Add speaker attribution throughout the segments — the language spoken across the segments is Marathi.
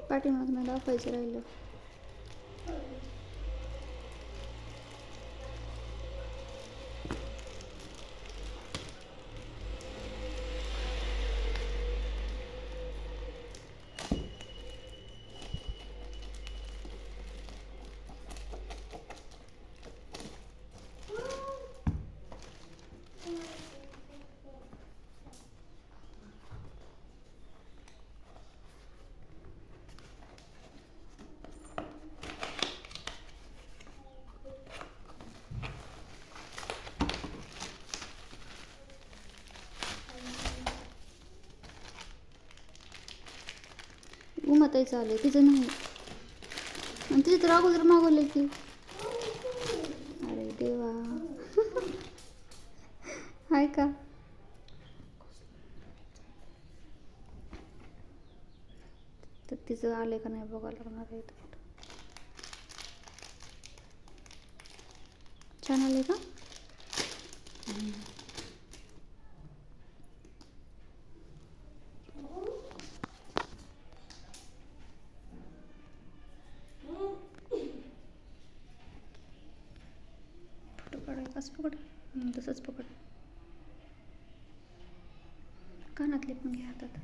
Speaker 1: पाठीमागनं दाखवायचं राहिलं. उमाताईचं आले, तिचं नाही. आणि तिचं तर अगोदर मागवलं की. अरे देवा. हाय का? तर तिचं आले का नाही बघायला लागणार आहे. छान आले का? फोटो काढायला असं पकड. तसंच पकड. कानातले पण घ्या हातात.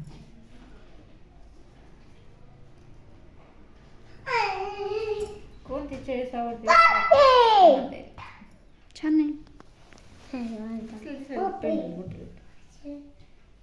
Speaker 2: कोणती चॉईस आवडते?
Speaker 1: छान नाही.